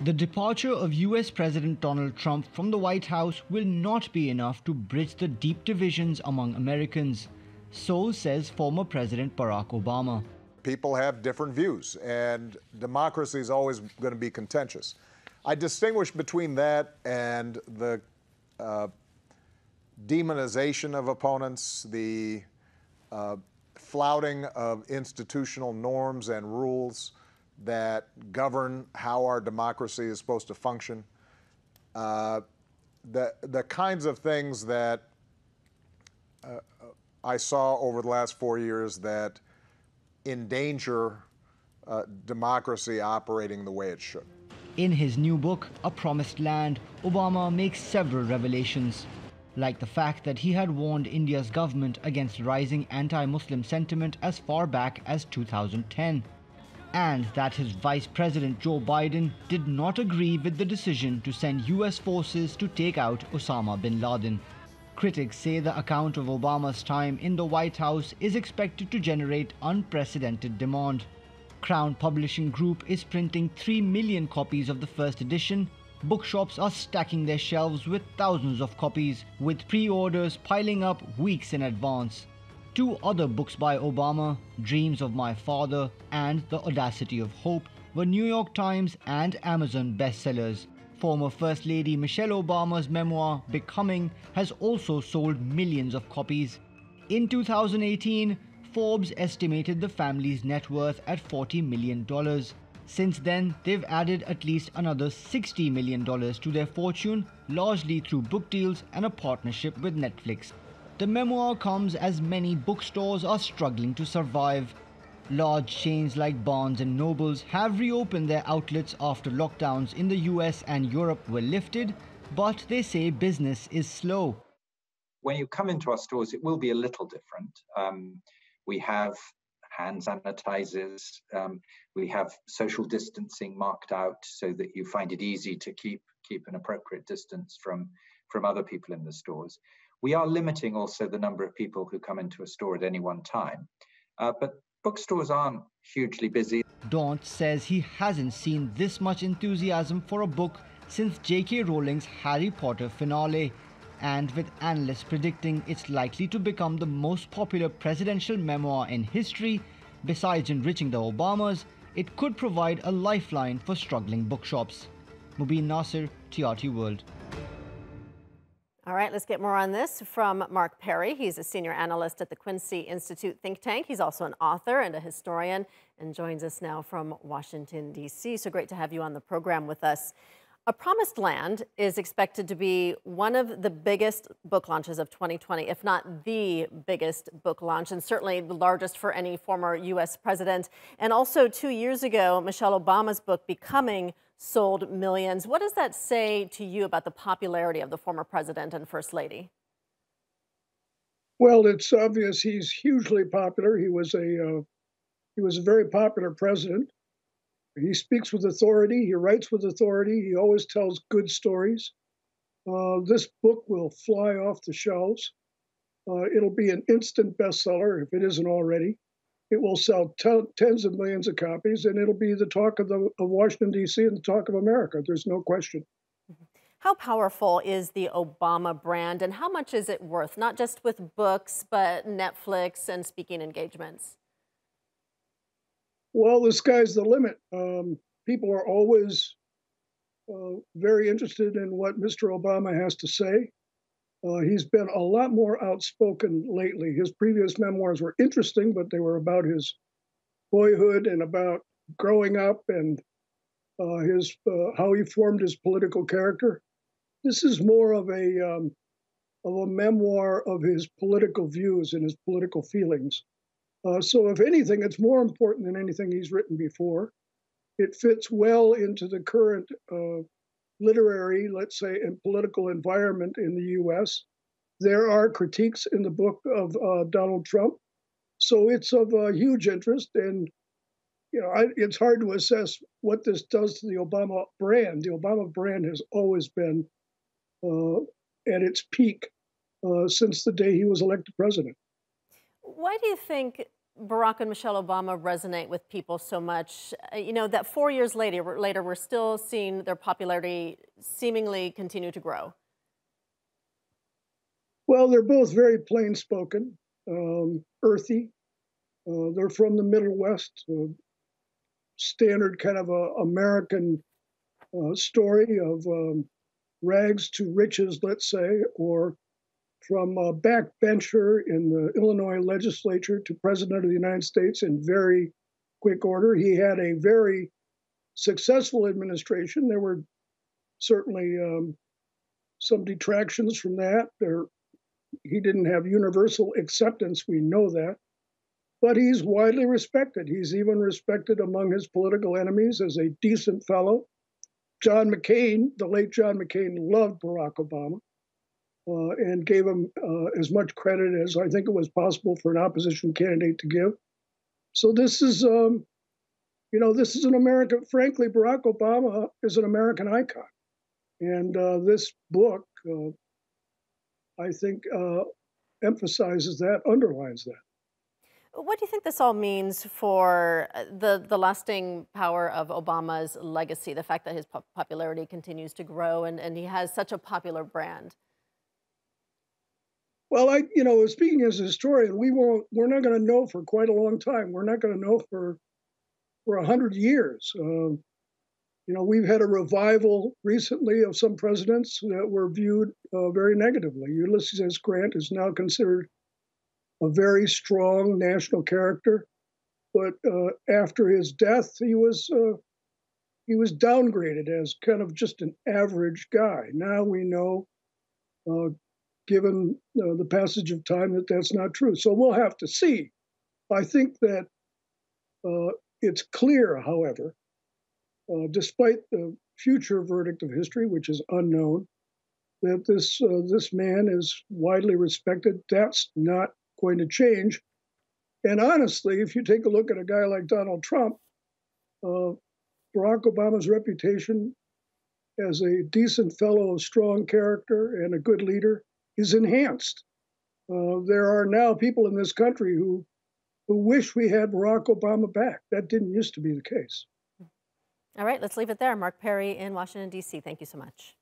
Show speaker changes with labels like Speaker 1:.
Speaker 1: The departure of US President Donald Trump from the White House will not be enough to bridge the deep divisions among Americans. So says former President Barack Obama.
Speaker 2: People have different views, and democracy is always going to be contentious. I distinguish between that and the demonization of opponents, the flouting of institutional norms and rules that govern how our democracy is supposed to function. The kinds of things that I saw over the last 4 years that endanger democracy operating the way it should.
Speaker 1: In his new book, A Promised Land, Obama makes several revelations, like the fact that he had warned India's government against rising anti-Muslim sentiment as far back as 2010, and that his Vice President Joe Biden did not agree with the decision to send US forces to take out Osama bin Laden. Critics say the account of Obama's time in the White House is expected to generate unprecedented demand. Crown Publishing Group is printing 3 million copies of the first edition. Bookshops are stacking their shelves with thousands of copies, with pre-orders piling up weeks in advance. 2 other books by Obama, Dreams of My Father and The Audacity of Hope, were New York Times and Amazon bestsellers. Former First Lady Michelle Obama's memoir, Becoming, has also sold millions of copies. In 2018, Forbes estimated the family's net worth at $40 million. Since then, they've added at least another $60 million to their fortune, largely through book deals and a partnership with Netflix. The memoir comes as many bookstores are struggling to survive. Large chains like Barnes and Nobles have reopened their outlets after lockdowns in the US and Europe were lifted, but they say business is slow.
Speaker 3: When you come into our stores, it will be a little different. We have hand sanitizers, we have social distancing marked out so that you find it easy to keep an appropriate distance from other people in the stores. We are limiting also the number of people who come into a store at any one time, but bookstores aren't hugely busy.
Speaker 1: Daunt says he hasn't seen this much enthusiasm for a book since J.K. Rowling's Harry Potter finale, and with analysts predicting it's likely to become the most popular presidential memoir in history, besides enriching the Obamas, it could provide a lifeline for struggling bookshops. Mobin Nasir, TRT World.
Speaker 4: All right, let's get more on this from Mark Perry. He's a senior analyst at the Quincy Institute think tank. He's also an author and a historian and joins us now from Washington, D.C. So great to have you on the program with us. A Promised Land is expected to be one of the biggest book launches of 2020, if not the biggest book launch, and certainly the largest for any former U.S. president. And also 2 years ago, Michelle Obama's book, Becoming, sold millions. What does that say to you about the popularity of the former president and first lady?
Speaker 5: Well, it's obvious he's hugely popular. He was a very popular president. He speaks with authority. He writes with authority. He always tells good stories. This book will fly off the shelves. It'll be an instant bestseller if it isn't already. It will sell tens of millions of copies, and it'll be the talk of Washington, D.C. and the talk of America. There's no question.
Speaker 4: How powerful is the Obama brand, and how much is it worth, not just with books, but Netflix and speaking engagements?
Speaker 5: Well, the sky's the limit. People are always very interested in what Mr. Obama has to say. He's been a lot more outspoken lately. His previous memoirs were interesting, but they were about his boyhood and about growing up and how he formed his political character. This is more of a memoir of his political views and his political feelings. So if anything, it's more important than anything he's written before. It fits well into the current literary, let's say, and political environment in the U.S. There are critiques in the book of Donald Trump. So it's of huge interest. And, it's hard to assess what this does to the Obama brand. The Obama brand has always been at its peak since the day he was elected president.
Speaker 4: Why do you think Barack and Michelle Obama resonate with people so much? You know, that 4 years later, we're still seeing their popularity seemingly continue to grow.
Speaker 5: Well, they're both very plain spoken, earthy. They're from the Middle West, standard kind of a American story of rags to riches, let's say, or from a backbencher in the Illinois legislature to president of the United States in very quick order. He had a very successful administration. There were certainly some detractions from that. He didn't have universal acceptance, we know that, but he's widely respected. He's even respected among his political enemies as a decent fellow. John McCain, the late John McCain, loved Barack Obama and gave him as much credit as I think it was possible for an opposition candidate to give. So this is, this is an American, frankly, Barack Obama is an American icon. And this book, I think, emphasizes that, underlines that.
Speaker 4: What do you think this all means for the lasting power of Obama's legacy, the fact that his popularity continues to grow and he has such a popular brand?
Speaker 5: Well, speaking as a historian, we're not going to know for quite a long time. We're not going to know for 100 years. We've had a revival recently of some presidents that were viewed very negatively. Ulysses S. Grant is now considered a very strong national character, but after his death, he was downgraded as kind of just an average guy. Now we know, given the passage of time, that that's not true. So we'll have to see. I think that it's clear, however, despite the future verdict of history, which is unknown, that this man is widely respected. That's not going to change. And honestly, if you take a look at a guy like Donald Trump, Barack Obama's reputation as a decent fellow of strong character and a good leader is enhanced. There are now people in this country who wish we had Barack Obama back. That didn't used to be the case.
Speaker 4: All right, let's leave it there. Mark Perry in Washington, D.C. Thank you so much.